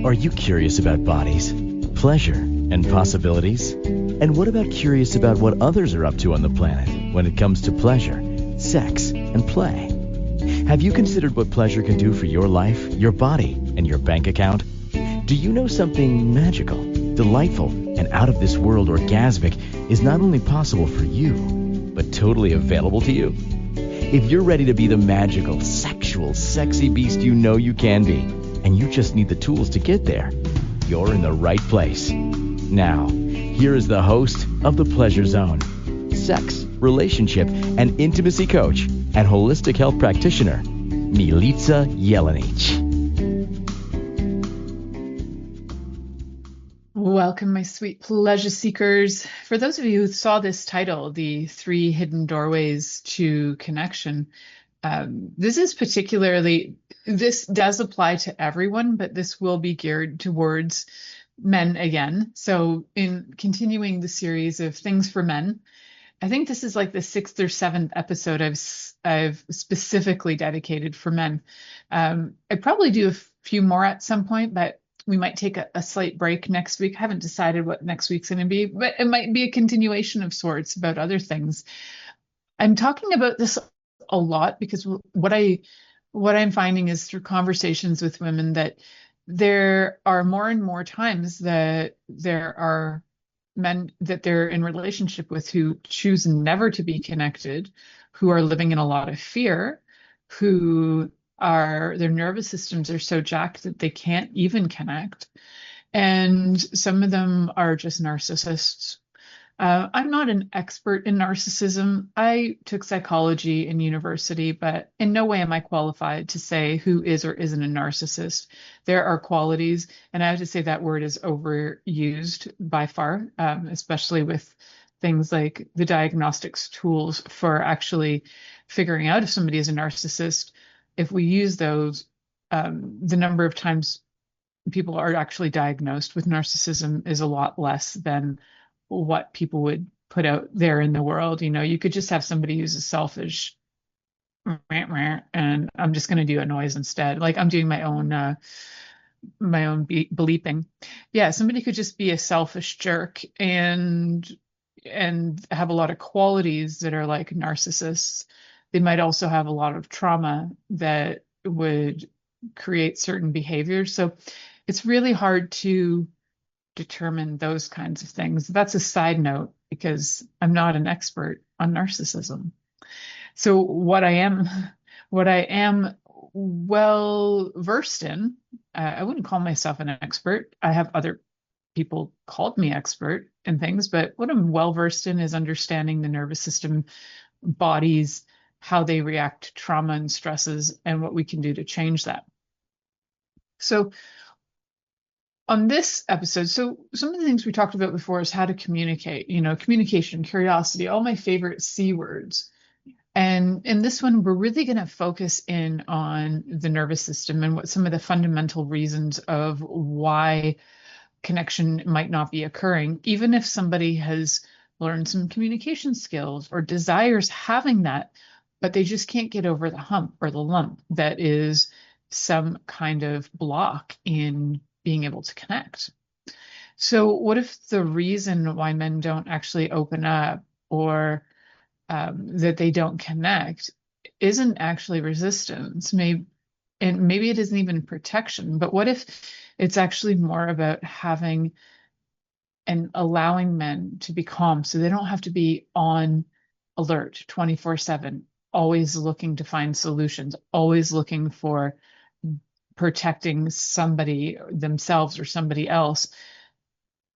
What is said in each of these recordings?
Are you curious about bodies, pleasure, and possibilities? And what about curious about what others are up to on the planet when it comes to pleasure, sex, and play? Have you considered what pleasure can do for your life, your body, and your bank account? Do you know something magical, delightful, and out of this world orgasmic is not only possible for you, but totally available to you? If you're ready to be the magical, sexual, sexy beast you know you can be, and you just need the tools to get there, you're in the right place. Now, here is the host of The Pleasure Zone, sex, relationship, and intimacy coach and holistic health practitioner, Milica Jelenic. Welcome, my sweet pleasure seekers. For those of you who saw this title, The Three Hidden Doorways to Connection, this does apply to everyone, but this will be geared towards men again. So in continuing the series of things for men, I think this is like the 6th or 7th episode I've specifically dedicated for men. I'd probably do a few more at some point, but we might take a slight break next week. I haven't decided what next week's going to be, but it might be a continuation of sorts about other things. I'm talking about this a lot because what I'm finding is through conversations with women that there are more and more times that there are men that they're in relationship with who choose never to be connected, who are living in a lot of fear, their nervous systems are so jacked that they can't even connect. And some of them are just narcissists. I'm not an expert in narcissism. I took psychology in university, but in no way am I qualified to say who is or isn't a narcissist. There are qualities, and I have to say that word is overused by far, especially with things like the diagnostics tools for actually figuring out if somebody is a narcissist. If we use those, the number of times people are actually diagnosed with narcissism is a lot less than what people would put out there in the world. You know, you could just have somebody who's a selfish and I'm just going to do a noise instead. Like I'm doing my own bleeping. Yeah, somebody could just be a selfish jerk and have a lot of qualities that are like narcissists. They might also have a lot of trauma that would create certain behaviors. So it's really hard to determine those kinds of things. That's a side note because I'm not an expert on narcissism. So what I am well versed in, I wouldn't call myself an expert. I have other people called me expert in things, but what I'm well versed in is understanding the nervous system, bodies, how they react to trauma and stresses, and what we can do to change that. So on this episode, so some of the things we talked about before is how to communicate, communication, curiosity, all my favorite C words. And in this one, we're really going to focus in on the nervous system and what some of the fundamental reasons of why connection might not be occurring, even if somebody has learned some communication skills or desires having that, but they just can't get over the hump or the lump that is some kind of block in being able to connect. So what if the reason why men don't actually open up or that they don't connect isn't actually resistance? Maybe it isn't even protection, but what if it's actually more about having and allowing men to be calm so they don't have to be on alert 24/7, always looking to find solutions, always looking for protecting somebody, themselves or somebody else.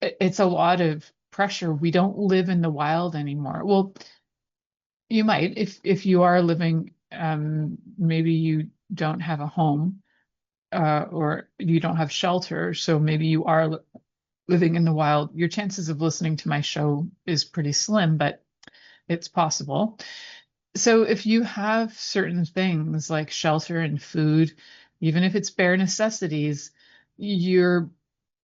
It's a lot of pressure. We don't live in the wild anymore. Well, you might, if you are living, maybe you don't have a home, or you don't have shelter, so maybe you are living in the wild. Your chances of listening to my show is pretty slim, but it's possible. So if you have certain things like shelter and food, even if it's bare necessities, and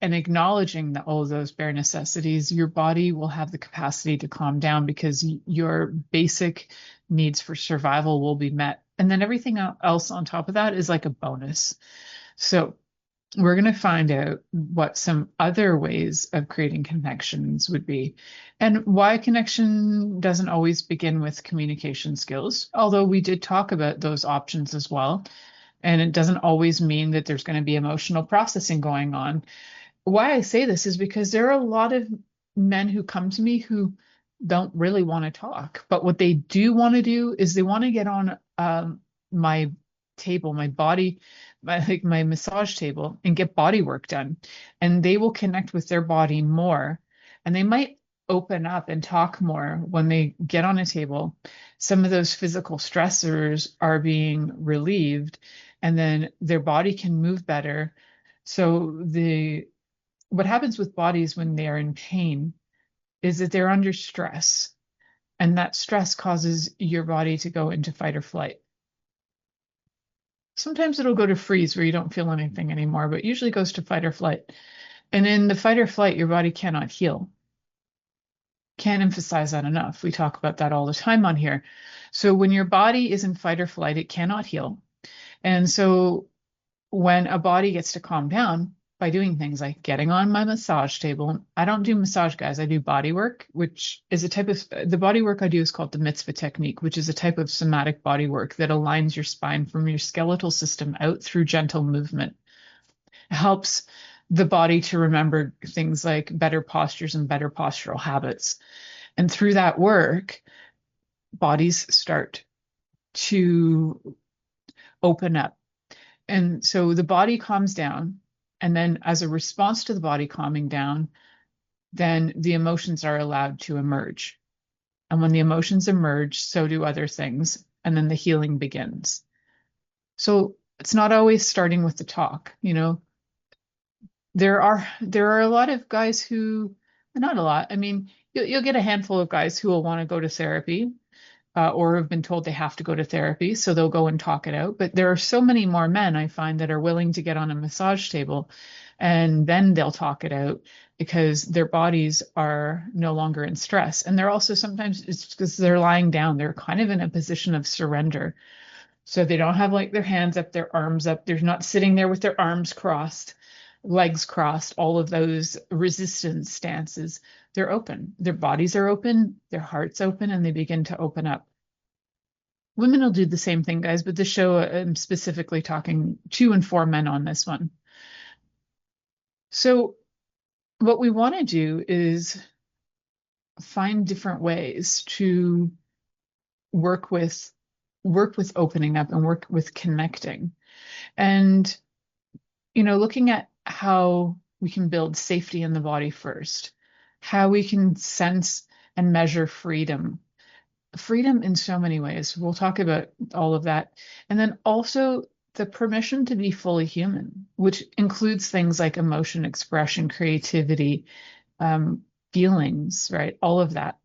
acknowledging that all of those bare necessities, your body will have the capacity to calm down because your basic needs for survival will be met. And then everything else on top of that is like a bonus. So we're going to find out what some other ways of creating connections would be, and why connection doesn't always begin with communication skills, although we did talk about those options as well. And it doesn't always mean that there's going to be emotional processing going on. Why I say this is because there are a lot of men who come to me who don't really want to talk, but what they do want to do is they want to get on my table, my body, my massage table, and get body work done. And they will connect with their body more, and they might open up and talk more when they get on a table. Some of those physical stressors are being relieved, and then their body can move better. So the what happens with bodies when they are in pain is that they're under stress, and that stress causes your body to go into fight or flight. Sometimes it'll go to freeze where you don't feel anything anymore, but usually goes to fight or flight. And in the fight or flight, your body cannot heal. Can't emphasize that enough. We talk about that all the time on here. So when your body is in fight or flight, it cannot heal. And so when a body gets to calm down by doing things like getting on my massage table, I don't do massage, guys. I do body work, which is a type of the body work I do is called the mitzvah technique, which is a type of somatic body work that aligns your spine from your skeletal system out through gentle movement. It helps the body to remember things like better postures and better postural habits. And through that work, bodies start to open up. And so the body calms down. And then as a response to the body calming down, then the emotions are allowed to emerge. And when the emotions emerge, so do other things. And then the healing begins. So it's not always starting with the talk, you know. There are a lot of guys who, not a lot. I mean, you'll get a handful of guys who will want to go to therapy, or have been told they have to go to therapy, so they'll go and talk it out. But there are so many more men I find that are willing to get on a massage table, and then they'll talk it out because their bodies are no longer in stress. And they're also sometimes it's because they're lying down, they're kind of in a position of surrender. So they don't have like their hands up, their arms up. They're not sitting there with their arms crossed, legs crossed, all of those resistance stances. They're open. Their bodies are open, their heart's open, and they begin to open up. Women will do the same thing, guys, but this show I'm specifically talking to and for men on this one. So what we want to do is find different ways to work with opening up and work with connecting. And looking at how we can build safety in the body first, how we can sense and measure freedom in so many ways. We'll talk about all of that. And then also the permission to be fully human, which includes things like emotion, expression, creativity, feelings, right? All of that.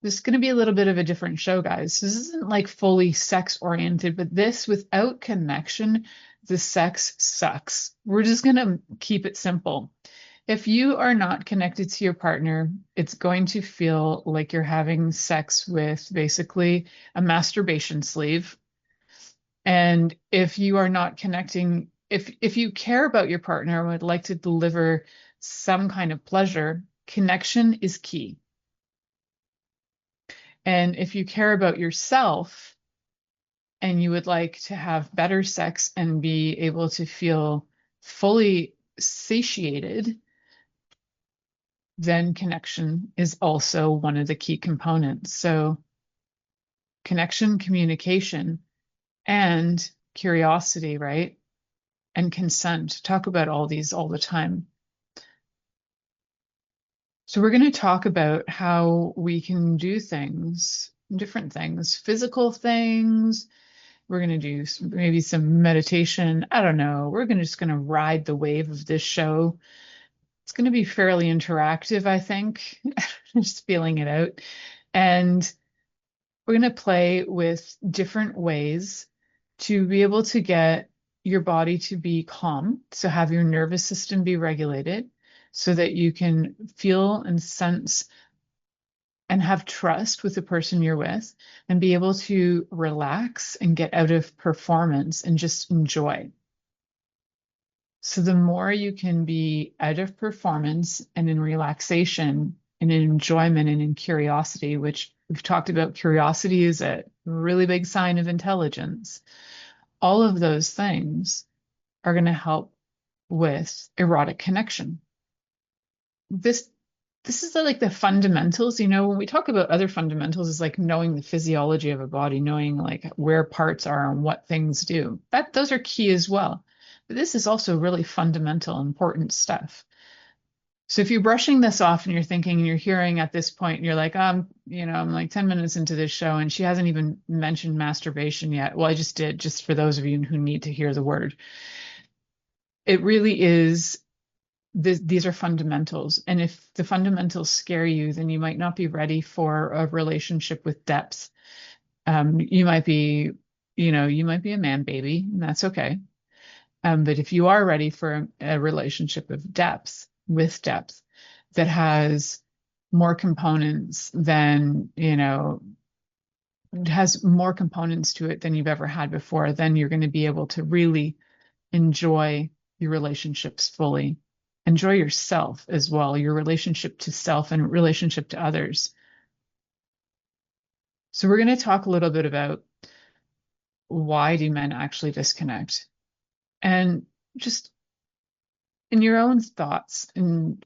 This is going to be a little bit of a different show, guys. This isn't like fully sex oriented, but this without connection, the sex sucks. We're just going to keep it simple. If you are not connected to your partner, it's going to feel like you're having sex with basically a masturbation sleeve. And if you are not connecting, if you care about your partner and would like to deliver some kind of pleasure, connection is key. And if you care about yourself and you would like to have better sex and be able to feel fully satiated, then connection is also one of the key components. So connection, communication, and curiosity, right? And consent. Talk about all these all the time. So we're going to talk about how we can do things, different things, physical things. We're going to do maybe some meditation. I don't know. We're just going to ride the wave of this show. It's going to be fairly interactive, I think. Just feeling it out. And we're going to play with different ways to be able to get your body to be calm. So have your nervous system be regulated so that you can feel and sense and have trust with the person you're with and be able to relax and get out of performance and just enjoy. So the more you can be out of performance and in relaxation and in enjoyment and in curiosity, which we've talked about, curiosity is a really big sign of intelligence. All of those things are going to help with erotic connection. This this is like the fundamentals, when we talk about other fundamentals, is like knowing the physiology of a body, knowing like where parts are and what things do. Those are key as well. But this is also really fundamental, important stuff. So if you're brushing this off and you're thinking and you're hearing at this point, and you're like, I'm like 10 minutes into this show and she hasn't even mentioned masturbation yet. Well, I just did, just for those of you who need to hear the word. It really is, these are fundamentals. And if the fundamentals scare you, then you might not be ready for a relationship with depth. You might be, you might be a man baby, and that's okay. But if you are ready for a relationship of depth, with depth, that has more components than, has more components to it than you've ever had before, then you're going to be able to really enjoy your relationships fully. Enjoy yourself as well, your relationship to self and relationship to others. So we're going to talk a little bit about why do men actually disconnect? And just in your own thoughts, and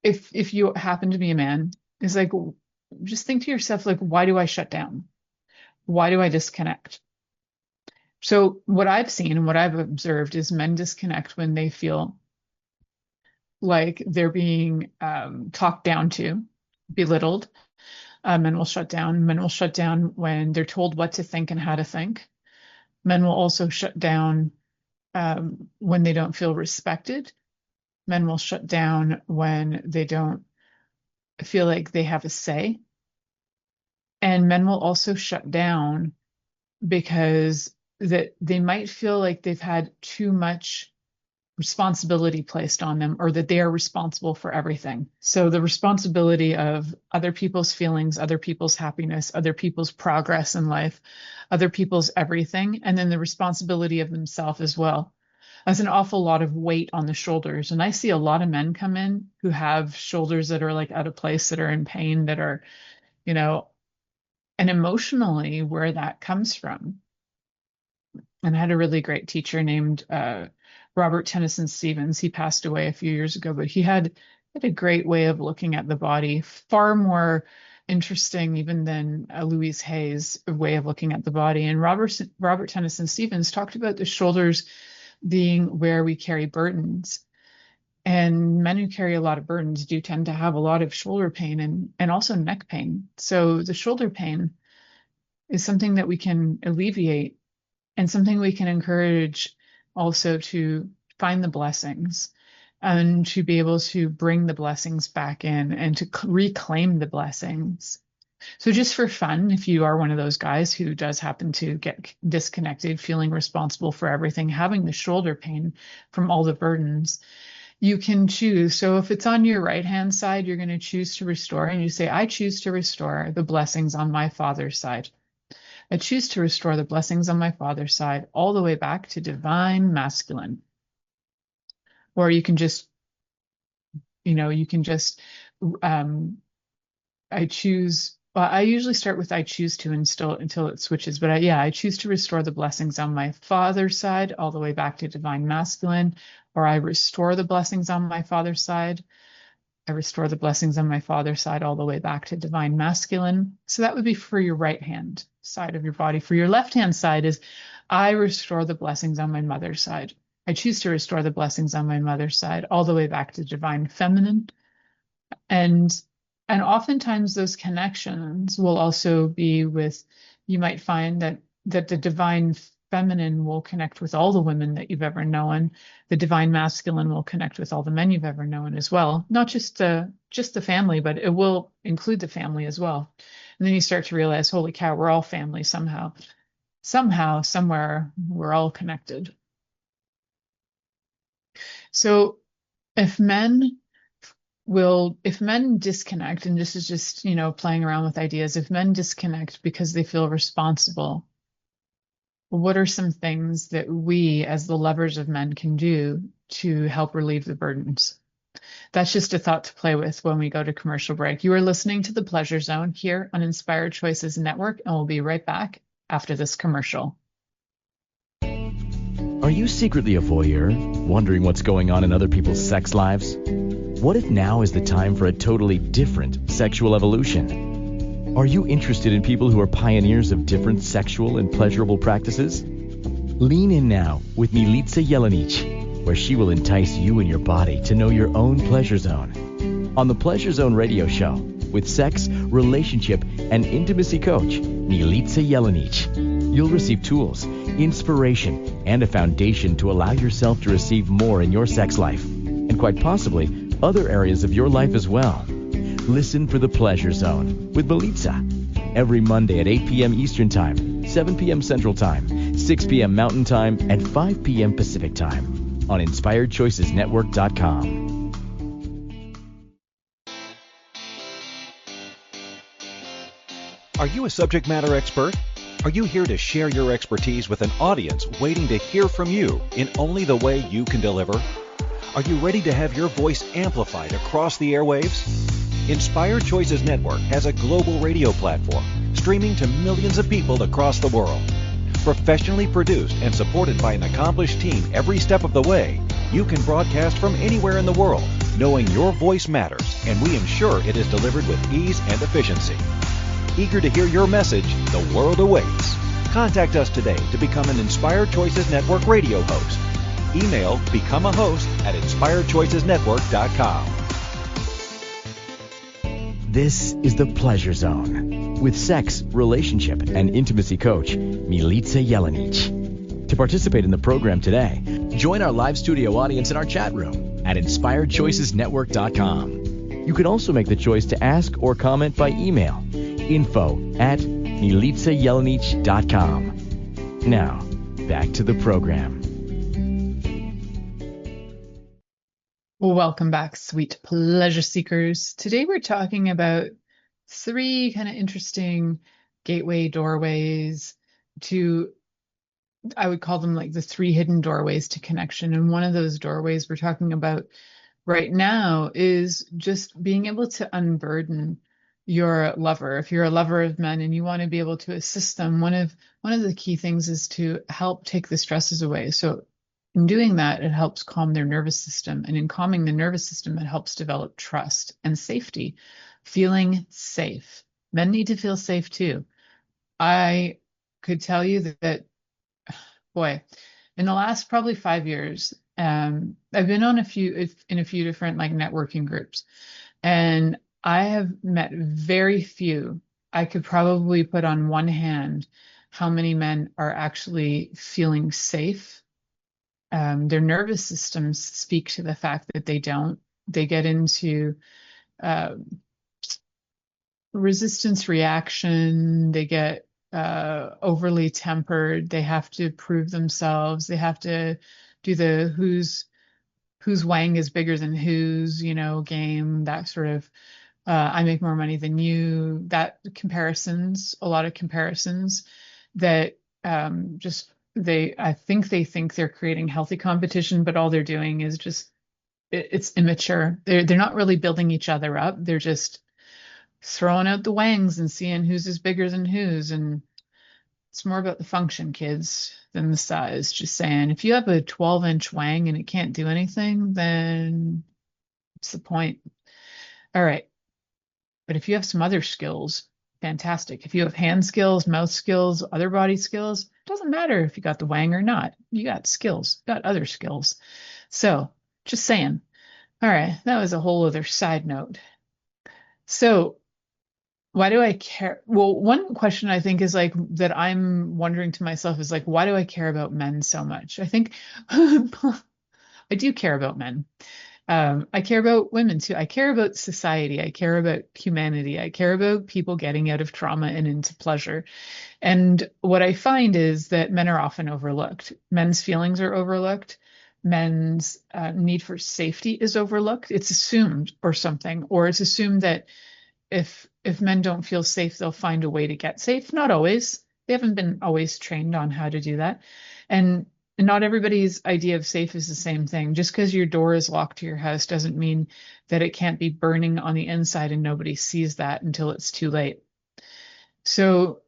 if you happen to be a man, is like, just think to yourself, like, why do I shut down? Why do I disconnect? So what I've seen and what I've observed is men disconnect when they feel like they're being talked down to, belittled. Men will shut down. Men will shut down when they're told what to think and how to think. Men will also shut down when they don't feel respected. Men will shut down when they don't feel like they have a say. And men will also shut down because that they might feel like they've had too much responsibility placed on them, or that they are responsible for everything. So the responsibility of other people's feelings, other people's happiness, other people's progress in life, other people's everything, and then the responsibility of themselves as well. That's an awful lot of weight on the shoulders. And I see a lot of men come in who have shoulders that are like out of place, that are in pain, that are, and emotionally where that comes from. And I had a really great teacher named Robert Tennyson Stevens. He passed away a few years ago, but he had a great way of looking at the body, far more interesting even than Louise Hay's way of looking at the body. And Robert Tennyson Stevens talked about the shoulders being where we carry burdens. And men who carry a lot of burdens do tend to have a lot of shoulder pain and also neck pain. So the shoulder pain is something that we can alleviate, and something we can encourage also to find the blessings and to be able to bring the blessings back in and to reclaim the blessings. So just for fun, if you are one of those guys who does happen to get disconnected, feeling responsible for everything, having the shoulder pain from all the burdens, you can choose. So if it's on your right-hand side, you're going to choose to restore, and you say, I choose to restore the blessings on my father's side. I choose to restore the blessings on my father's side all the way back to divine masculine. Or you can just, I choose, well, I usually start with I choose to until it switches. But I choose to restore the blessings on my father's side all the way back to divine masculine. Or I restore the blessings on my father's side. I restore the blessings on my father's side all the way back to divine masculine. So that would be for your right hand side of your body. For your left hand side is I restore the blessings on my mother's side. I choose to restore the blessings on my mother's side all the way back to divine feminine. And oftentimes those connections will also be with, you might find that the divine feminine will connect with all the women that you've ever known. The divine masculine will connect with all the men you've ever known as well. Not just the family, but it will include the family as well. And then you start to realize, holy cow, we're all family somehow. Somehow, somewhere, we're all connected. So if men disconnect, and this is just, playing around with ideas, if men disconnect because they feel responsible, what are some things that we as the lovers of men can do to help relieve the burdens? That's just a thought to play with when we go to commercial break. You are listening to The Pleasure Zone here on Inspired Choices Network, and we'll be right back after this commercial. Are you secretly a voyeur, wondering what's going on in other people's sex lives? What if now is the time for a totally different sexual evolution? Are you interested in people who are pioneers of different sexual and pleasurable practices? Lean in now with Milica Jelenic, where she will entice you and your body to know your own pleasure zone. On the Pleasure Zone radio show, with sex, relationship, and intimacy coach, Milica Jelenic, you'll receive tools, inspiration, and a foundation to allow yourself to receive more in your sex life, and quite possibly other areas of your life as well. Listen for The Pleasure Zone with Milica every Monday at 8 p.m. Eastern Time, 7 p.m. Central Time, 6 p.m. Mountain Time, and 5 p.m. Pacific Time on InspiredChoicesNetwork.com. Are you a subject matter expert? Are you here to share your expertise with an audience waiting to hear from you in only the way you can deliver? Are you ready to have your voice amplified across the airwaves? Inspired Choices Network has a global radio platform streaming to millions of people across the world. Professionally produced and supported by an accomplished team every step of the way, you can broadcast from anywhere in the world, knowing your voice matters, and we ensure it is delivered with ease and efficiency. Eager to hear your message, the world awaits. Contact us today to become an Inspired Choices Network radio host. Email become a host at inspiredchoicesnetwork.com. This is The Pleasure Zone with sex, relationship, and intimacy coach, Milica Jelenic. To participate in the program today, join our live studio audience in our chat room at inspiredchoicesnetwork.com. You can also make the choice to ask or comment by email, info@milicajelenic.com. Now, back to the program. Welcome back, sweet pleasure seekers. Today we're talking about 3 kind of interesting gateway doorways to, I would call them like the 3 hidden doorways to connection. And one of those doorways we're talking about right now is just being able to unburden your lover. If you're a lover of men and you want to be able to assist them, one of the key things is to help take the stresses away. So in doing that, it helps calm their nervous system. And in calming the nervous system, it helps develop trust and safety, feeling safe. Men need to feel safe too. I could tell you that, boy, in the last probably 5 years, I've been on in a few different like networking groups, and I have met very few. I could probably put on one hand how many men are actually feeling safe. Their nervous systems speak to the fact that they don't. They get into resistance reaction. They get overly tempered. They have to prove themselves. They have to do the whose wang is bigger than whose, game, that sort of I make more money than you, that comparisons, a lot of comparisons that I think they think they're creating healthy competition, but all they're doing is just, it's immature. They're not really building each other up. They're just throwing out the wangs and seeing whose is bigger than whose. And it's more about the function, kids, than the size. Just saying, if you have a 12-inch wang and it can't do anything, then what's the point? All right. But if you have some other skills, fantastic. If you have hand skills, mouth skills, other body skills, it doesn't matter if you got the wang or not. You got skills, you got other skills. So just saying. All right. That was a whole other side note. So why do I care? Well, one question I think is like that I'm wondering to myself is like, why do I care about men so much? I think I do care about men. I care about women too. I care about society. I care about humanity. I care about people getting out of trauma and into pleasure. And what I find is that men are often overlooked. Men's feelings are overlooked. Men's need for safety is overlooked. It's assumed or something, or it's assumed that if men don't feel safe, they'll find a way to get safe. Not always. They haven't been always trained on how to do that. And not everybody's idea of safe is the same thing. Just because your door is locked to your house doesn't mean that it can't be burning on the inside and nobody sees that until it's too late. So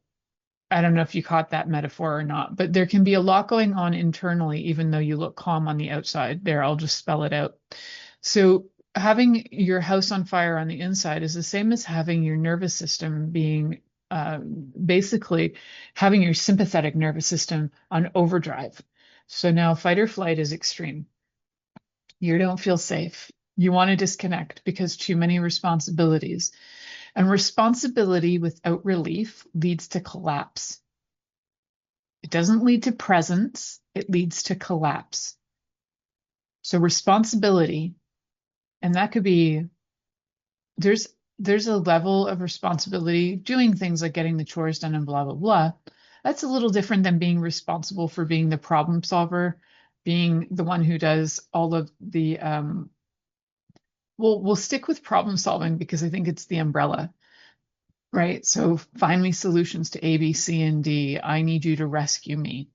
I don't know if you caught that metaphor or not, but there can be a lot going on internally, even though you look calm on the outside. There, I'll just spell it out. So having your house on fire on the inside is the same as having your nervous system being basically having your sympathetic nervous system on overdrive. So now fight or flight is extreme. You don't feel safe. You want to disconnect because too many responsibilities. And responsibility without relief leads to collapse. It doesn't lead to presence, it leads to collapse. So responsibility, and that could be, there's a level of responsibility doing things like getting the chores done and blah, blah, blah. That's a little different than being responsible for being the problem solver, being the one who does all of the, we'll stick with problem solving because I think it's the umbrella, right? So find me solutions to A, B, C, and D. I need you to rescue me.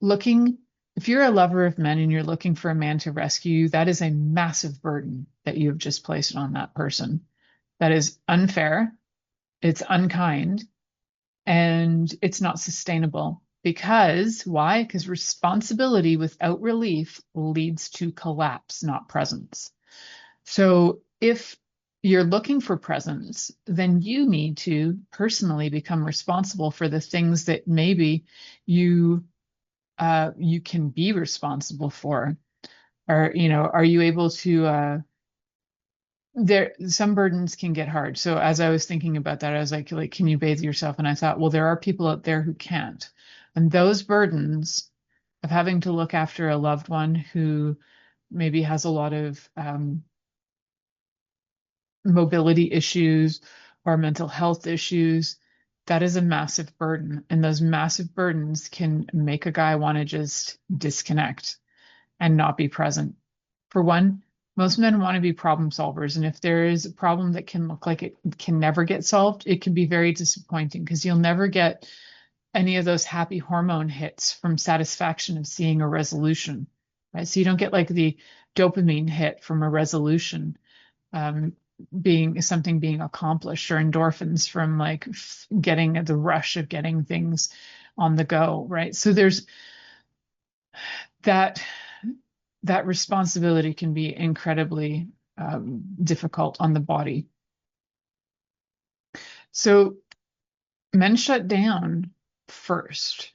If you're a lover of men and you're looking for a man to rescue you, that is a massive burden that you have just placed on that person. That is unfair, it's unkind, and it's not sustainable. Because why? Because responsibility without relief leads to collapse, not presence. So if you're looking for presence, then you need to personally become responsible for the things that maybe you can be responsible for. Or, are you able to some burdens can get hard. So as I was thinking about that, I was like, can you bathe yourself? And I thought, well, there are people out there who can't. And those burdens of having to look after a loved one who maybe has a lot of mobility issues or mental health issues, that is a massive burden. And those massive burdens can make a guy want to just disconnect and not be present. For one, most men want to be problem solvers. And if there is a problem that can look like it can never get solved, it can be very disappointing because you'll never get any of those happy hormone hits from satisfaction of seeing a resolution, right? So you don't get like the dopamine hit from a resolution being accomplished, or endorphins from like getting the rush of getting things on the go, right? So there's that responsibility can be incredibly difficult on the body. So men shut down first.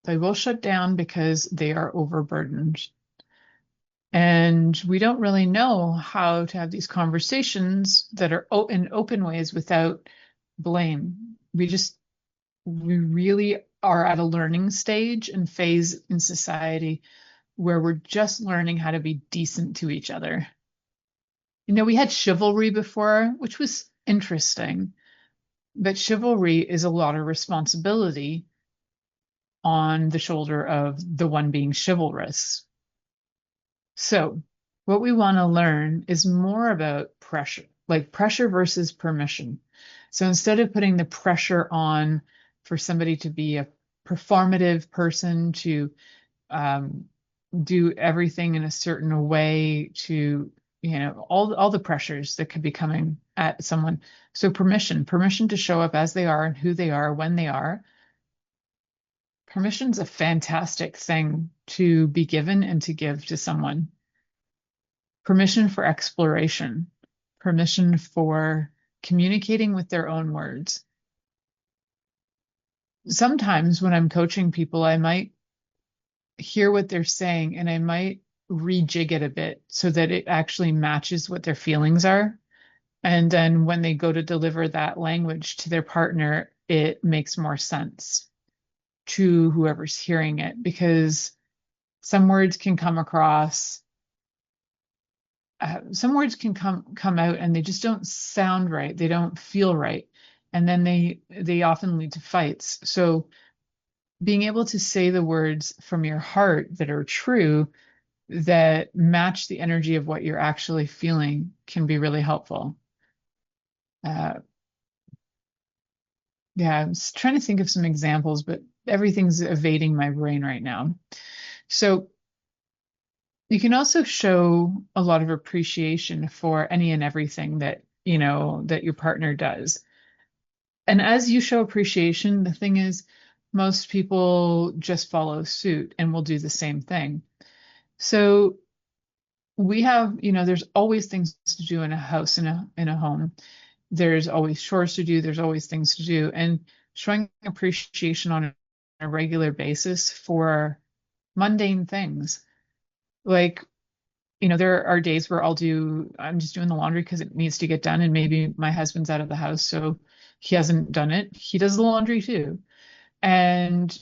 They will shut down because they are overburdened. And we don't really know how to have these conversations that are in open ways without blame. We really are at a learning stage and phase in society where we're just learning how to be decent to each other. We had chivalry before, which was interesting, but chivalry is a lot of responsibility on the shoulder of the one being chivalrous. So what we want to learn is more about pressure, like pressure versus permission. So instead of putting the pressure on for somebody to be a performative person, to do everything in a certain way, to all the pressures that could be coming at someone. So permission to show up as they are and who they are when they are. Permission's a fantastic thing to be given and to give to someone. Permission for exploration, permission for communicating with their own words. Sometimes when I'm coaching people, I might hear what they're saying and I might rejig it a bit so that it actually matches what their feelings are. And then when they go to deliver that language to their partner, it makes more sense to whoever's hearing it, because some words can come across, some words can come out and they just don't sound right. They don't feel right. And then they often lead to fights. So being able to say the words from your heart that are true, that match the energy of what you're actually feeling, can be really helpful. Yeah, I was trying to think of some examples, but everything's evading my brain right now. So you can also show a lot of appreciation for any and everything that, that your partner does. And as you show appreciation, the thing is, most people just follow suit and will do the same thing. So we have, there's always things to do in a house, in a home. There's always chores to do, there's always things to do. And showing appreciation on a regular basis for mundane things. Like, there are days where I'm just doing the laundry because it needs to get done, and maybe my husband's out of the house, so he hasn't done it. He does the laundry too. And,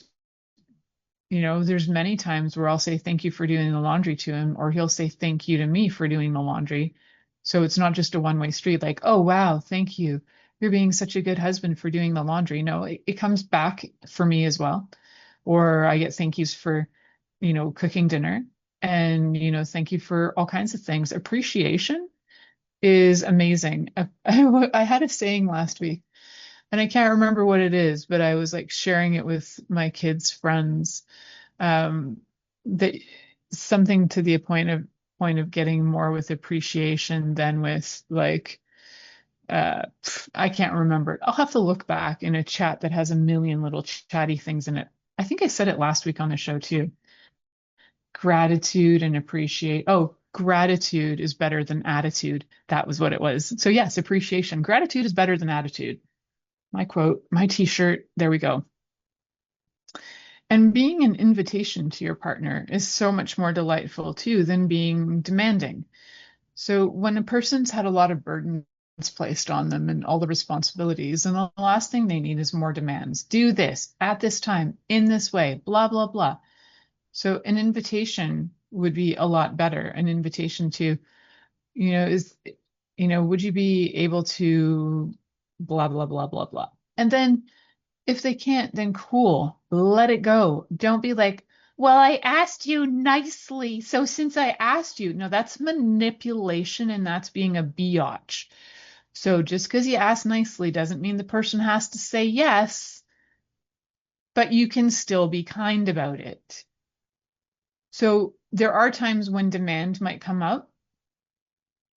there's many times where I'll say thank you for doing the laundry to him, or he'll say thank you to me for doing the laundry. So it's not just a one-way street, like, oh, wow, thank you. You're being such a good husband for doing the laundry. No, it comes back for me as well. Or I get thank yous for, cooking dinner. And, thank you for all kinds of things. Appreciation is amazing. I had a saying last week, and I can't remember what it is, but I was like sharing it with my kids' friends. That something to the point of getting more with appreciation than with like I can't remember it. I'll have to look back in a chat that has a million little chatty things in it. I think I said it last week on the show too. Gratitude and appreciate. Oh, gratitude is better than attitude. That was what it was. So yes, appreciation. Gratitude is better than attitude. My quote, my t-shirt. There we go. And being an invitation to your partner is so much more delightful too than being demanding. So when a person's had a lot of burdens placed on them and all the responsibilities, and the last thing they need is more demands. Do this at this time, in this way, blah, blah, blah. So an invitation would be a lot better. An invitation to, would you be able to blah, blah, blah, blah, blah. And then if they can't, then cool, let it go. Don't be like, well, I asked you nicely, so since I asked you, no, that's manipulation and that's being a biatch. So just because you ask nicely doesn't mean the person has to say yes, but you can still be kind about it. So there are times when demand might come up,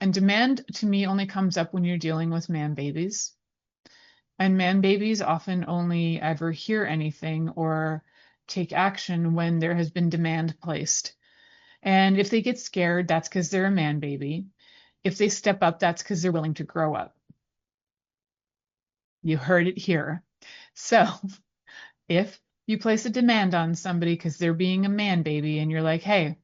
and demand to me only comes up when you're dealing with man babies. And man babies often only ever hear anything or take action when there has been demand placed. And if they get scared, that's because they're a man baby. If they step up, that's because they're willing to grow up. You heard it here. So if you place a demand on somebody because they're being a man baby and you're like, hey,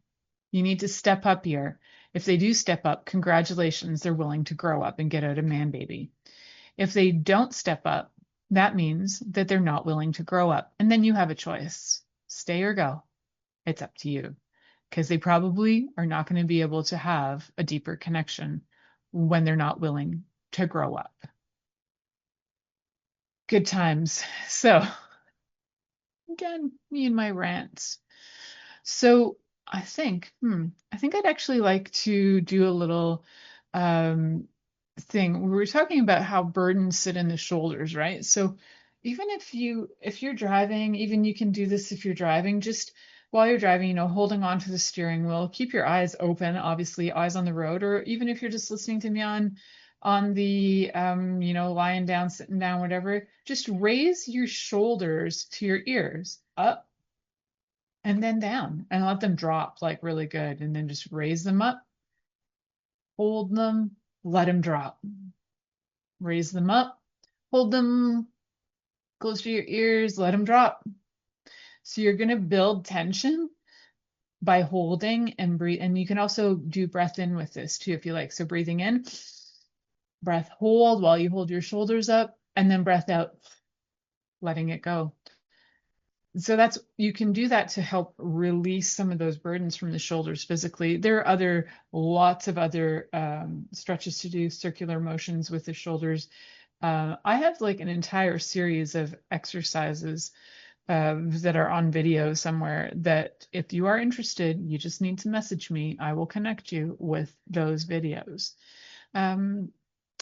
you need to step up here. If they do step up, congratulations, they're willing to grow up and get out of man baby. If they don't step up, that means that they're not willing to grow up. And then you have a choice, stay or go. It's up to you, because they probably are not going to be able to have a deeper connection when they're not willing to grow up. Good times. So again, me and my rants. So I think I'd actually like to do a little thing. We were talking about how burdens sit in the shoulders, right? So even if you're driving, even you can do this if you're driving, just while you're driving, holding on to the steering wheel, keep your eyes open, obviously eyes on the road, or even if you're just listening to me on the lying down, sitting down, whatever, just raise your shoulders to your ears, up and then down, and let them drop like really good, and then just raise them up, hold them, let them drop. Raise them up, hold them close to your ears, let them drop. So you're going to build tension by holding and breathe. And you can also do breath in with this too, if you like. So breathing in, breath hold while you hold your shoulders up, and then breath out, letting it go. So you can do that to help release some of those burdens from the shoulders physically. There are lots of other stretches to do, circular motions with the shoulders. I have like an entire series of exercises that are on video somewhere that if you are interested, you just need to message me. I will connect you with those videos.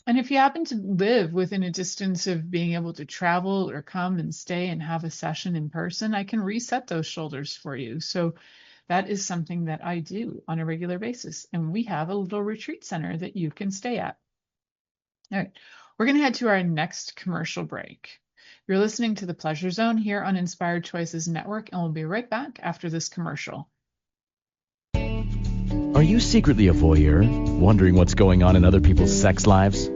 And if you happen to live within a distance of being able to travel or come and stay and have a session in person, I can reset those shoulders for you. So that is something that I do on a regular basis. And we have a little retreat center that you can stay at. All right, we're going to head to our next commercial break. You're listening to The Pleasure Zone here on Inspired Choices Network, and we'll be right back after this commercial. Are you secretly a voyeur, wondering what's going on in other people's sex lives?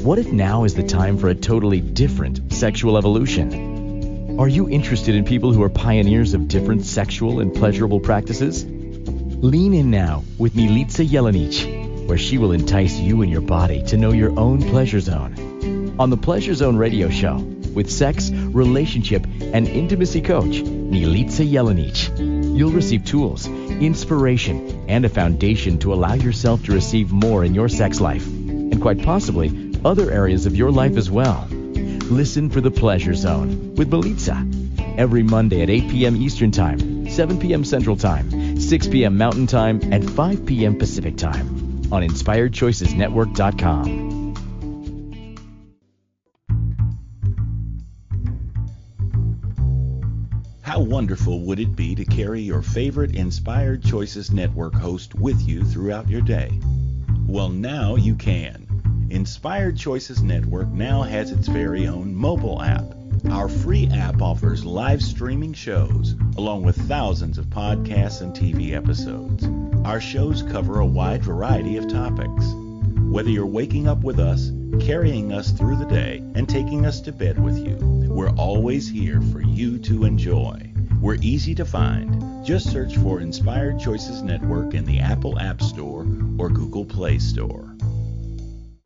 What if now is the time for a totally different sexual evolution? Are you interested in people who are pioneers of different sexual and pleasurable practices? Lean in now with Milica Jelenic, where she will entice you and your body to know your own pleasure zone. On the Pleasure Zone radio show, with sex, relationship, and intimacy coach, Milica Jelenic, you'll receive tools, inspiration, and a foundation to allow yourself to receive more in your sex life, and quite possibly other areas of your life as well. Listen for The Pleasure Zone with Milica every Monday at 8 p.m. Eastern Time, 7 p.m. Central Time, 6 p.m. Mountain Time, and 5 p.m. Pacific Time on InspiredChoicesNetwork.com. How wonderful would it be to carry your favorite Inspired Choices Network host with you throughout your day? Well, now you can. Inspired Choices Network now has its very own mobile app. Our free app offers live streaming shows, along with thousands of podcasts and TV episodes. Our shows cover a wide variety of topics. Whether you're waking up with us, carrying us through the day, and taking us to bed with you, we're always here for you to enjoy. We're easy to find. Just search for Inspired Choices Network in the Apple App Store or Google Play Store.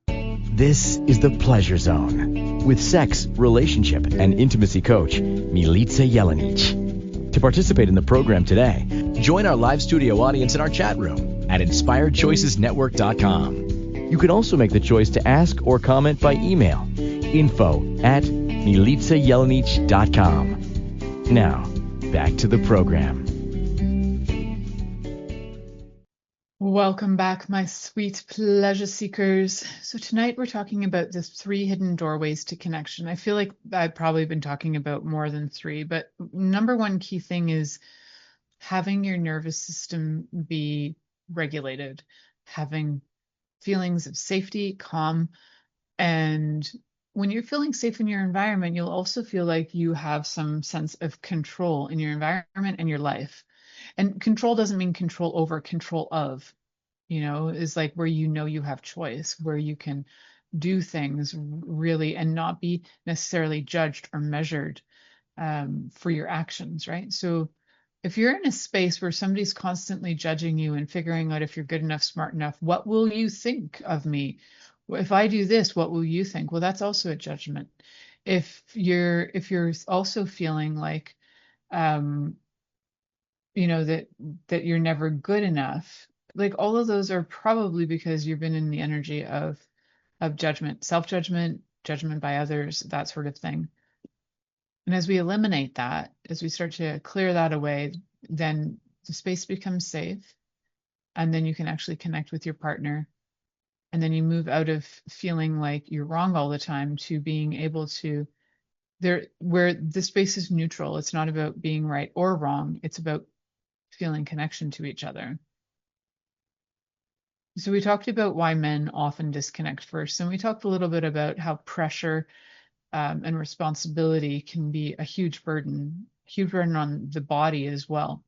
This is The Pleasure Zone with sex, relationship, and intimacy coach, Milica Jelenic. To participate in the program today, join our live studio audience in our chat room at InspiredChoicesNetwork.com. You can also make the choice to ask or comment by email, info@MilicaJelenic.com. Now, back to the program. Welcome back, my sweet pleasure seekers. So tonight we're talking about the 3 hidden doorways to connection. I feel like I've probably been talking about more than 3, but number one key thing is having your nervous system be regulated, having feelings of safety, calm, and when you're feeling safe in your environment, you'll also feel like you have some sense of control in your environment and your life. And control doesn't mean control over, control of, is like where you have choice, where you can do things really and not be necessarily judged or measured for your actions, right? So if you're in a space where somebody's constantly judging you and figuring out if you're good enough, smart enough, what will you think of me? If I do this, what will you think? Well, that's also a judgment. If you're also feeling like that you're never good enough, like all of those are probably because you've been in the energy of judgment, self-judgment, judgment by others, that sort of thing. And as we eliminate that, as we start to clear that away, then the space becomes safe, and then you can actually connect with your partner, and then you move out of feeling like you're wrong all the time to being able to where the space is neutral. It's not about being right or wrong. It's about feeling connection to each other. So we talked about why men often disconnect first, and we talked a little bit about how pressure and responsibility can be a huge burden on the body as well.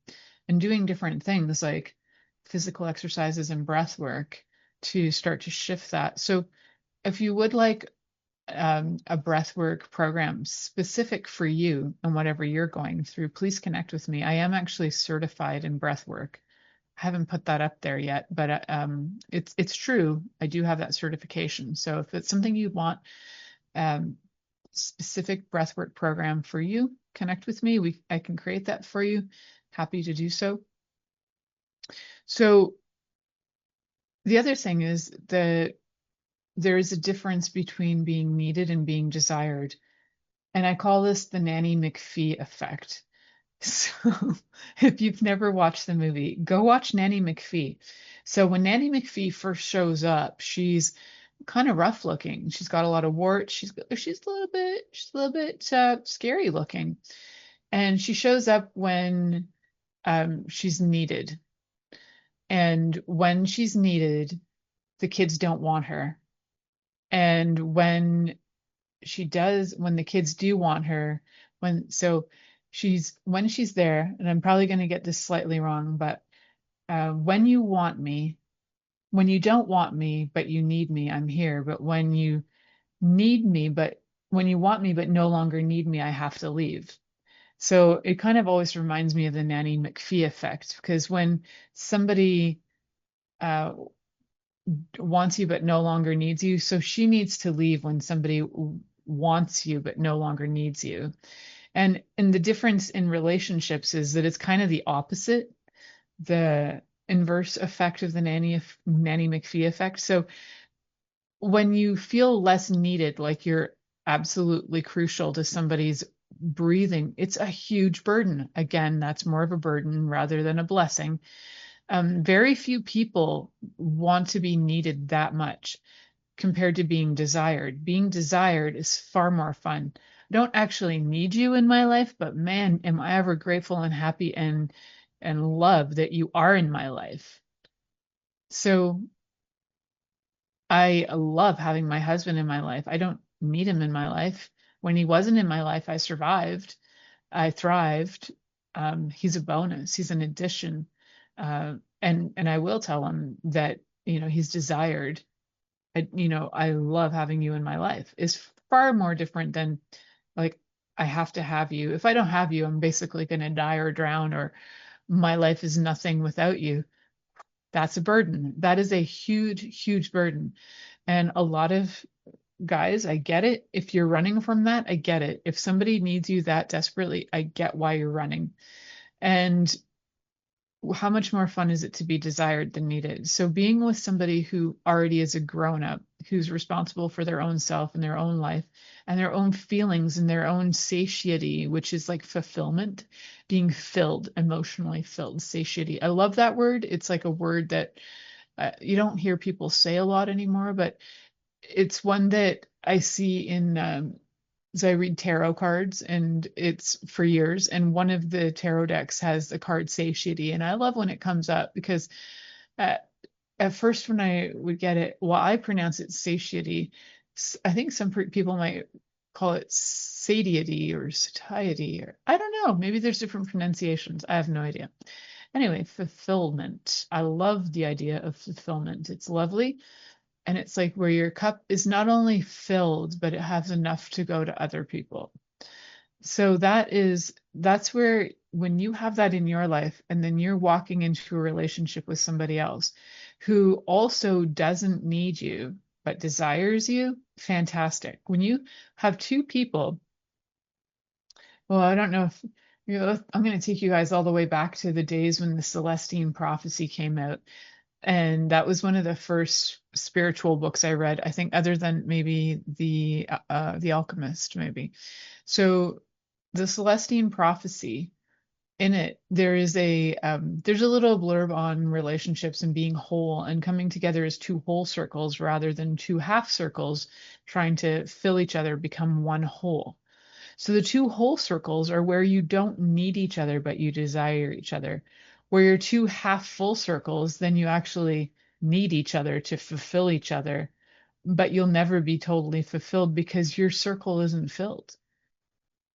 And doing different things like physical exercises and breath work to start to shift that. So if you would like a breathwork program specific for you and whatever you're going through, please connect with me. I am actually certified in breathwork. I haven't put that up there yet, but it's true. I do have that certification. So if it's something you want, specific breathwork program for you, connect with me. I can create that for you. Happy to do so. So the other thing is that there is a difference between being needed and being desired. And I call this the Nanny McPhee effect. So if you've never watched the movie, go watch Nanny McPhee. So when Nanny McPhee first shows up, she's kind of rough looking. She's got a lot of warts. She's a little bit scary looking. And she shows up when she's needed. And when she's needed, the kids don't want her. And when the kids do want her, when she's there, and I'm probably going to get this slightly wrong, but when you want me, when you don't want me, but you need me, I'm here. But when you need me, but when you want me, but no longer need me, I have to leave. So it kind of always reminds me of the Nanny McPhee effect, because when somebody uh, wants you but no longer needs you, so she needs to leave when somebody wants you but no longer needs you. And the difference in relationships is that it's kind of the opposite, the inverse effect of the Nanny McPhee effect. So when you feel less needed, like you're absolutely crucial to somebody's breathing, it's a huge burden. Again, that's more of a burden rather than a blessing. Very few people want to be needed that much compared to being desired. Being desired is far more fun. I don't actually need you in my life, but man, am I ever grateful and happy and love that you are in my life. So I love having my husband in my life. I don't need him in my life. When he wasn't in my life, I survived. I thrived. He's a bonus. He's an addition. And I will tell him that, he's desired. I love having you in my life. Is far more different than like, I have to have you. If I don't have you, I'm basically going to die or drown, or my life is nothing without you. That's a burden. That is a huge, huge burden. And a lot of guys, I get it. If you're running from that, I get it. If somebody needs you that desperately, I get why you're running. And how much more fun is it to be desired than needed? So being with somebody who already is a grown up, who's responsible for their own self and their own life and their own feelings and their own satiety, which is like fulfillment, being filled, emotionally filled, satiety. I love that word. It's like a word that you don't hear people say a lot anymore, but it's one that I see in so I read tarot cards, and it's for years. And one of the tarot decks has the card satiety. And I love when it comes up because at first when I would get it, well, I pronounce it satiety. I think some people might call it satiety or satiety, or I don't know. Maybe there's different pronunciations. I have no idea. Anyway, fulfillment. I love the idea of fulfillment. It's lovely. And it's like where your cup is not only filled, but it has enough to go to other people. So that's where, when you have that in your life, and then you're walking into a relationship with somebody else who also doesn't need you, but desires you, fantastic. When you have two people, well, I don't know if, I'm going to take you guys all the way back to the days when the Celestine prophecy came out. And that was one of the first spiritual books I read, I think, other than maybe the Alchemist, maybe. So the Celestine prophecy, in it, there's a little blurb on relationships and being whole and coming together as two whole circles rather than two half circles trying to fill each other, become one whole. So the two whole circles are where you don't need each other, but you desire each other. Where you're two half full circles, then you actually need each other to fulfill each other, but you'll never be totally fulfilled because your circle isn't filled.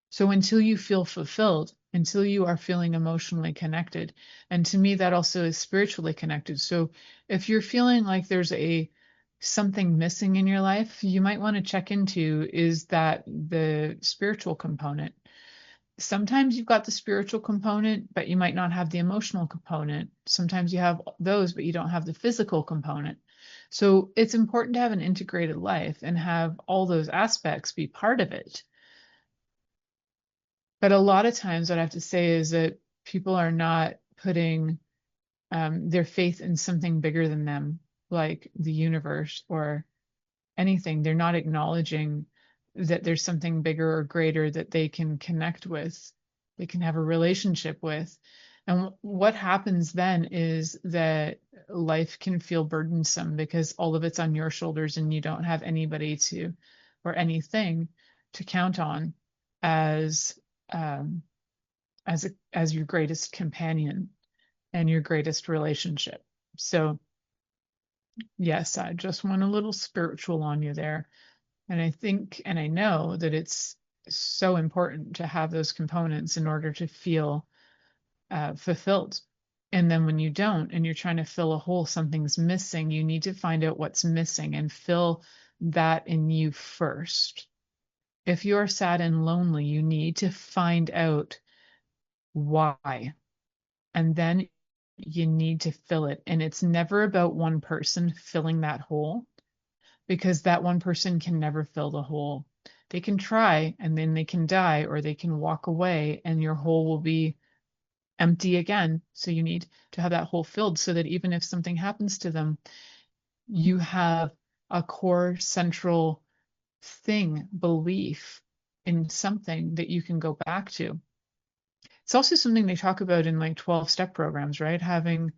So until you feel fulfilled, until you are feeling emotionally connected, and to me, that also is spiritually connected. So if you're feeling like there's something missing in your life, you might want to check into, is that the spiritual component? Sometimes you've got the spiritual component, but you might not have the emotional component. Sometimes you have those, but you don't have the physical component. So it's important to have an integrated life and have all those aspects be part of it. But a lot of times what I have to say is that people are not putting their faith in something bigger than them, like the universe or anything. They're not acknowledging that there's something bigger or greater that they can connect with, they can have a relationship with. And what happens then is that life can feel burdensome because all of it's on your shoulders and you don't have anybody to, or anything to count on as um, as your greatest companion and your greatest relationship. So yes, I just went a little spiritual on you there. And I think, and I know that it's so important to have those components in order to feel fulfilled. And then when you don't, and you're trying to fill a hole, something's missing, you need to find out what's missing and fill that in you first. If you're sad and lonely, you need to find out why. And then you need to fill it. And it's never about one person filling that hole, because that one person can never fill the hole. They can try and then they can die, or they can walk away and your hole will be empty again. So you need to have that hole filled so that even if something happens to them, you have a core central thing, belief in something that you can go back to. It's also something they talk about in like 12-step programs, right? Having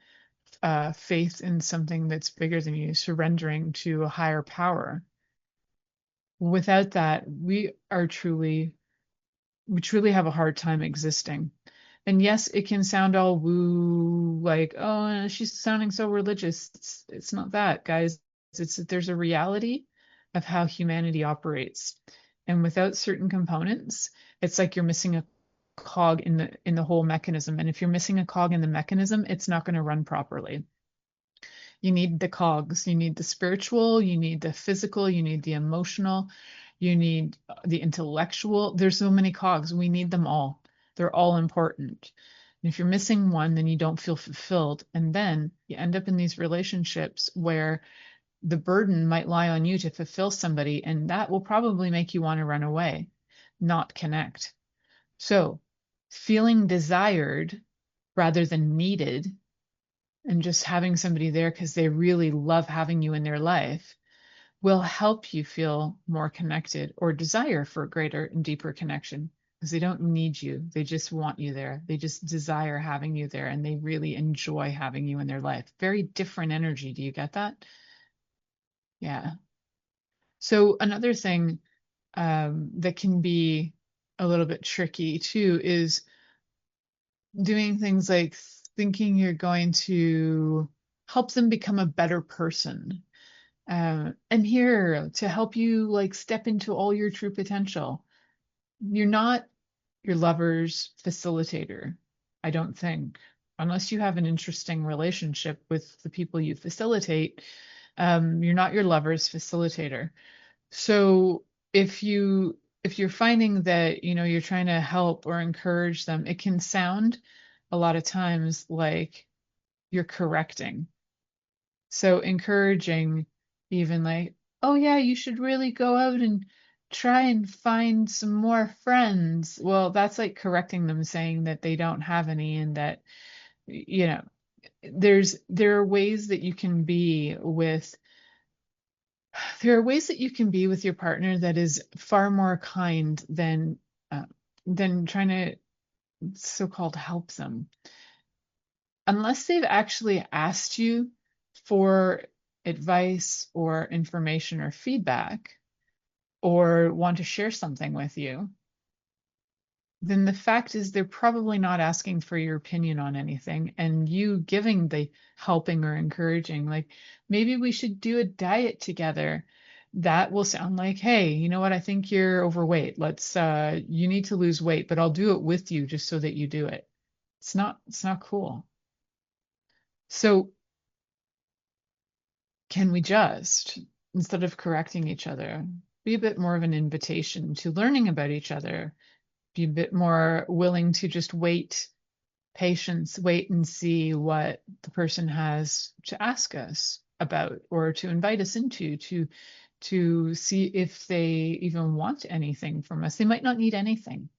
faith in something that's bigger than you, surrendering to a higher power. Without that, we truly have a hard time existing. And yes, it can sound all woo, like, oh, she's sounding so religious. It's not that, guys. There's a reality of how humanity operates. And without certain components, it's like you're missing a cog in the whole mechanism. And if you're missing a cog in the mechanism, it's not going to run properly. You need the cogs. You need the spiritual, you need the physical, you need the emotional, you need the intellectual. There's so many cogs. We need them all. They're all important. And if you're missing one, then you don't feel fulfilled. And then you end up in these relationships where the burden might lie on you to fulfill somebody, and that will probably make you want to run away, not connect. So feeling desired rather than needed, and just having somebody there because they really love having you in their life, will help you feel more connected or desire for a greater and deeper connection, because they don't need you. They just want you there. They just desire having you there, and they really enjoy having you in their life. Very different energy. Do you get that? Yeah. So another thing that can be a little bit tricky too is doing things like thinking you're going to help them become a better person. I'm here to help you like step into all your true potential. You're not your lover's facilitator, I don't think, unless you have an interesting relationship with the people you facilitate. You're not your lover's facilitator. So if you're finding that, you know, you're trying to help or encourage them, it can sound a lot of times like you're correcting. So encouraging, even like, oh yeah, you should really go out and try and find some more friends. Well, that's like correcting them, saying that they don't have any, and that, you know, there are ways that you can be with your partner that is far more kind than trying to so-called help them, unless they've actually asked you for advice or information or feedback, or want to share something with you. Then the fact is they're probably not asking for your opinion on anything, and you giving the helping or encouraging, like, maybe we should do a diet together. That will sound like, hey, you know what? I think you're overweight. You need to lose weight, but I'll do it with you just so that you do it. It's not cool. So can we just, instead of correcting each other, be a bit more of an invitation to learning about each other, be a bit more willing to just wait and see what the person has to ask us about, or to invite us into, to see if they even want anything from us. They might not need anything.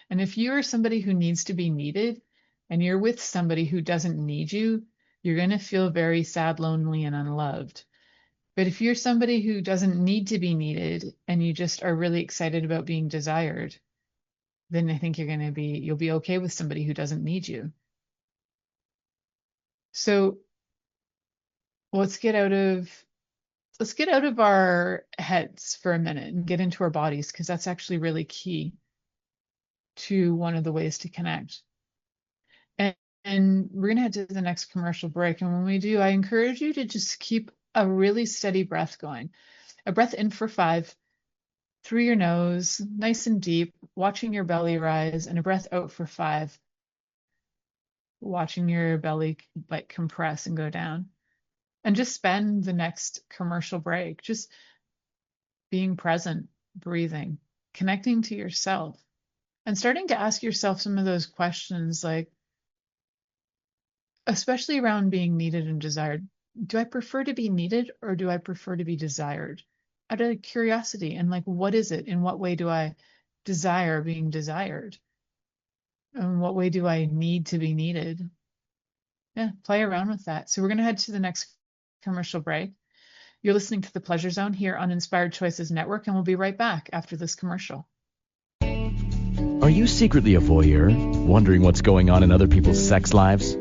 And if you're somebody who needs to be needed and you're with somebody who doesn't need you, you're going to feel very sad, lonely, and unloved. But if you're somebody who doesn't need to be needed and you just are really excited about being desired, then I think you'll be okay with somebody who doesn't need you. So let's get out of our heads for a minute and get into our bodies, because that's actually really key to one of the ways to connect. And we're going to head to the next commercial break. And when we do, I encourage you to just keep a really steady breath going. A breath in for 5 through your nose, nice and deep, watching your belly rise, and a breath out for 5, watching your belly like compress and go down. And just spend the next commercial break just being present, breathing, connecting to yourself, and starting to ask yourself some of those questions, like, especially around being needed and desired. Do I prefer to be needed, or do I prefer to be desired? Out of curiosity, and like, what is it? In what way do I desire being desired? In what way do I need to be needed? Yeah, play around with that. So we're going to head to the next commercial break. You're listening to The Pleasure Zone here on Inspired Choices Network, and we'll be right back after this commercial. Are you secretly a voyeur, wondering what's going on in other people's sex lives?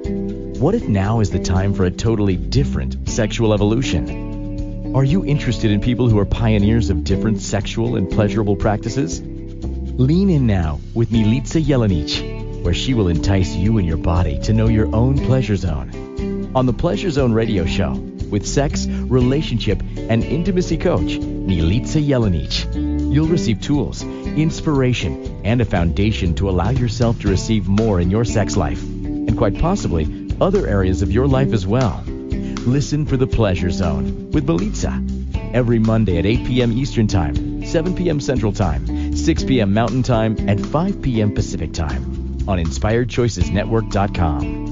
What if now is the time for a totally different sexual evolution? Are you interested in people who are pioneers of different sexual and pleasurable practices? Lean in now with Milica Jelenic, where she will entice you and your body to know your own pleasure zone. On the Pleasure Zone radio show, with sex, relationship, and intimacy coach, Milica Jelenic, you'll receive tools, inspiration, and a foundation to allow yourself to receive more in your sex life, and quite possibly other areas of your life as well. Listen for The Pleasure Zone with Milica every Monday at 8 p.m. Eastern Time, 7 p.m. Central Time, 6 p.m. Mountain Time, and 5 p.m. Pacific Time on InspiredChoicesNetwork.com.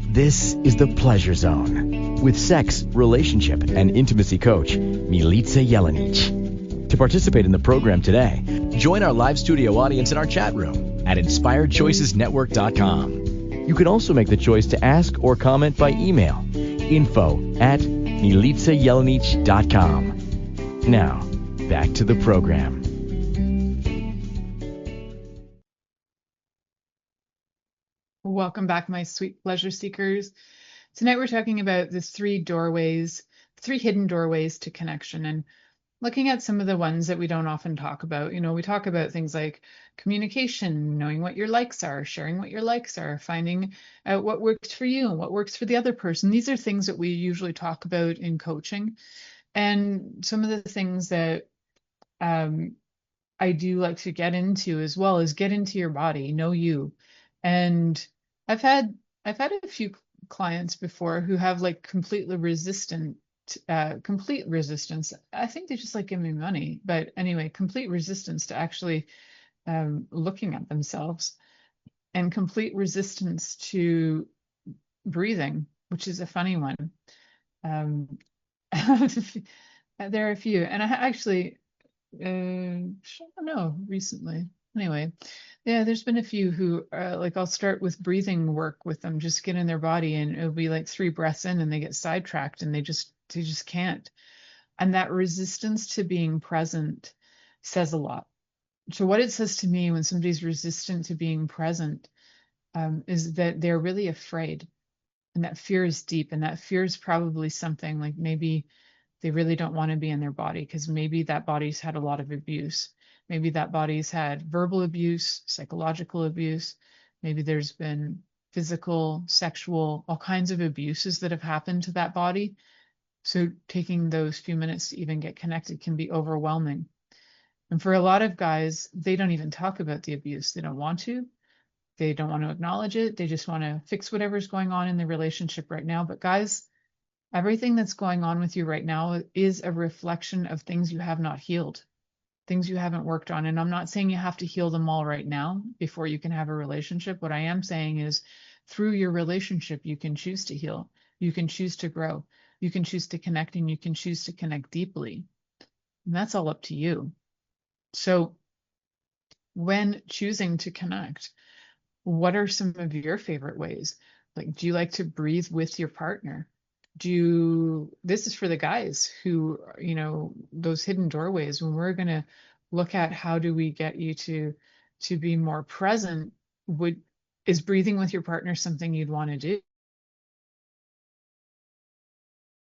This is The Pleasure Zone with sex, relationship, and intimacy coach, Milica Jelenic. To participate in the program today, join our live studio audience in our chat room at InspiredChoicesNetwork.com. You can also make the choice to ask or comment by email, info@MilicaJelenic.com. Now, back to the program. Welcome back, my sweet pleasure seekers. Tonight we're talking about the 3 hidden doorways to connection, and looking at some of the ones that we don't often talk about. We talk about things like communication, knowing what your likes are, sharing what your likes are, finding out what works for you and what works for the other person. These are things that we usually talk about in coaching. And some of the things that I do like to get into as well is get into your body, know you. And I've had a few clients before who have like complete resistance. I think they just like giving me money, but anyway, complete resistance to actually looking at themselves, and complete resistance to breathing, which is a funny one. There are a few, and I actually, I don't know, recently. Anyway, yeah, there's been a few who like, I'll start with breathing work with them, just get in their body, and it'll be like 3 breaths in and they get sidetracked and they just can't. And that resistance to being present says a lot. So what it says to me when somebody's resistant to being present is that they're really afraid, and that fear is deep, and that fear is probably something like maybe they really don't want to be in their body because maybe that body's had a lot of abuse. Maybe that body's had verbal abuse, psychological abuse. Maybe there's been physical, sexual, all kinds of abuses that have happened to that body. So taking those few minutes to even get connected can be overwhelming. And for a lot of guys, they don't even talk about the abuse. They don't want to. They don't want to acknowledge it. They just want to fix whatever's going on in the relationship right now. But guys, everything that's going on with you right now is a reflection of things you have not healed, things you haven't worked on. And I'm not saying you have to heal them all right now before you can have a relationship. What I am saying is through your relationship, you can choose to heal. You can choose to grow. You can choose to connect, and you can choose to connect deeply. And that's all up to you. So when choosing to connect, what are some of your favorite ways? Like, do you like to breathe with your partner? This is for the guys who, those hidden doorways, when we're going to look at how do we get you to be more present, is breathing with your partner something you'd want to do?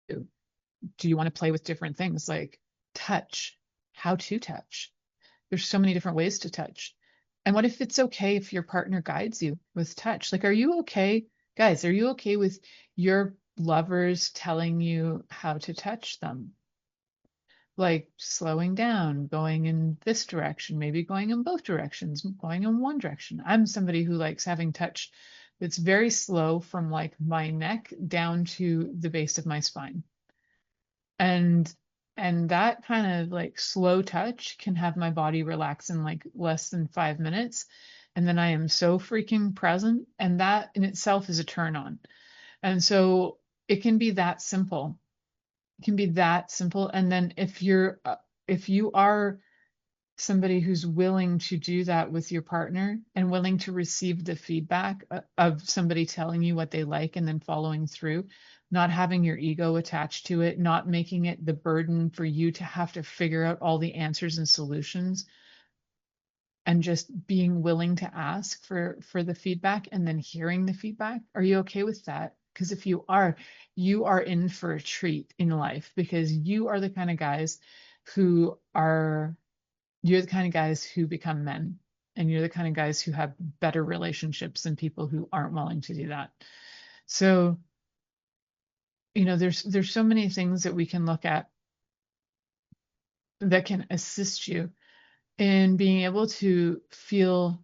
Do you want to play with different things like touch? How to touch? There's so many different ways to touch. And what if it's okay if your partner guides you with touch? Like, are you okay, guys? Are you okay with your lovers telling you how to touch them? Like slowing down, going in this direction, maybe going in both directions, going in one direction. I'm somebody who likes having touch that's very slow from like my neck down to the base of my spine. And that kind of like slow touch can have my body relax in like less than 5 minutes. And then I am so freaking present. And that in itself is a turn on. And so it can be that simple. It can be that simple. And then if you are somebody who's willing to do that with your partner and willing to receive the feedback of somebody telling you what they like and then following through, not having your ego attached to it, not making it the burden for you to have to figure out all the answers and solutions, and just being willing to ask for the feedback and then hearing the feedback. Are you okay with that? Because if you are in for a treat in life, because you are the kind of guys who are you're the kind of guys who become men, and you're the kind of guys who have better relationships than people who aren't willing to do that. So, there's so many things that we can look at that can assist you in being able to feel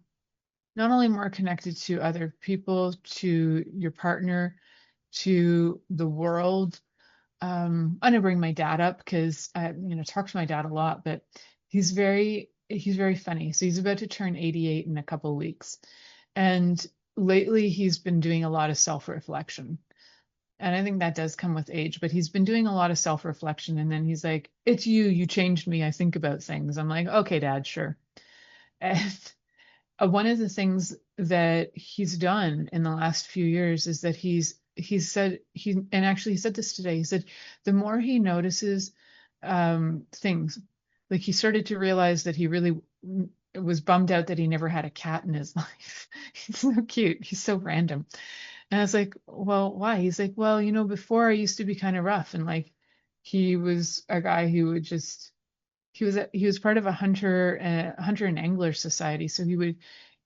not only more connected to other people, to your partner, to the world. I'm gonna bring my dad up because I, talk to my dad a lot, but he's very funny. So he's about to turn 88 in a couple of weeks. And lately he's been doing a lot of self-reflection. And I think that does come with age, but he's been doing a lot of self-reflection. And then he's like, it's you changed me. I think about things. I'm like, okay, Dad, sure. And one of the things that he's done in the last few years is that he said this today. He said the more he notices things, like he started to realize that he really was bummed out that he never had a cat in his life. He's so cute. He's so random. And I was like, well, why? He's like, well, before I used to be kind of rough, and like he was a guy who would just he was part of a hunter and angler society, so he would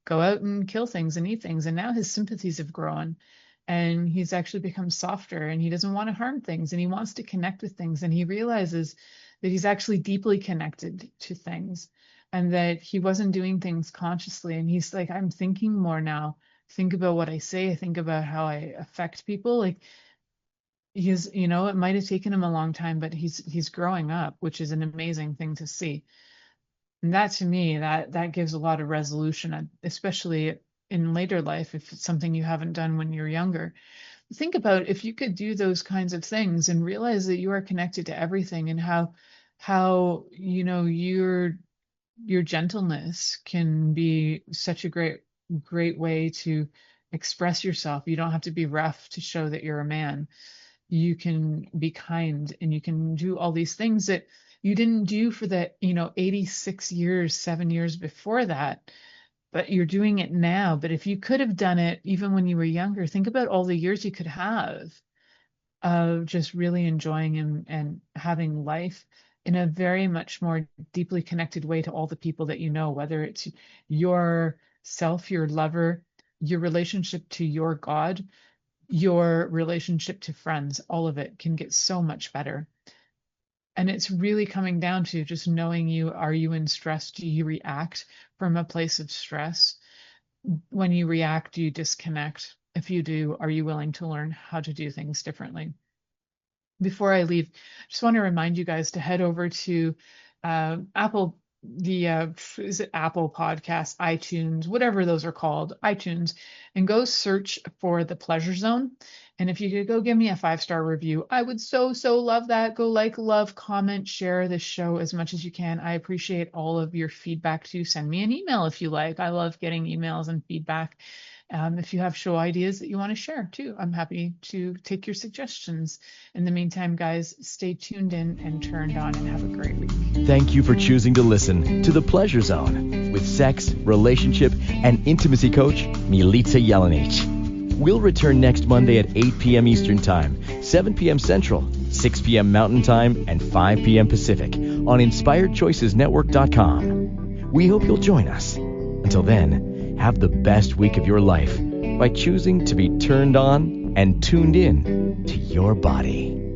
go out and kill things and eat things, and now his sympathies have grown, and he's actually become softer, and he doesn't want to harm things, and he wants to connect with things, and he realizes that he's actually deeply connected to things, and that he wasn't doing things consciously. And he's like, I'm thinking more now. Think about what I say. I think about how I affect people. Like it might have taken him a long time, but he's growing up, which is an amazing thing to see. And that, to me, that gives a lot of resolution, especially in later life, if it's something you haven't done when you're younger. Think about if you could do those kinds of things and realize that you are connected to everything, and how your gentleness can be such a great way to express yourself. You don't have to be rough to show that you're a man. You can be kind, and you can do all these things that you didn't do for the 86 years, 7 years before that, but you're doing it now. But if you could have done it even when you were younger, think about all the years you could have of just really enjoying and having life in a very much more deeply connected way to all the people that whether it's yourself, your lover, your relationship to your God, your relationship to friends. All of it can get so much better. And it's really coming down to just knowing are you in stress? Do you react from a place of stress? When you react, do you disconnect? If you do, are you willing to learn how to do things differently? Before I leave, I just want to remind you guys to head over to Apple Podcasts, iTunes, whatever those are called, iTunes, and go search for The Pleasure Zone. And if you could go give me a 5-star review, I would so love that. Go love, comment, share this show as much as you can. I appreciate all of your feedback too. Send me an email if you like. I love getting emails and feedback. If you have show ideas that you want to share too, I'm happy to take your suggestions. In the meantime, guys, stay tuned in and turned on, and have a great week. Thank you for choosing to listen to The Pleasure Zone with sex, relationship, and intimacy coach, Milica Jelenic. We'll return next Monday at 8 p.m. Eastern Time, 7 p.m. Central, 6 p.m. Mountain Time and 5 p.m. Pacific on InspiredChoicesNetwork.com. We hope you'll join us. Until then, have the best week of your life by choosing to be turned on and tuned in to your body.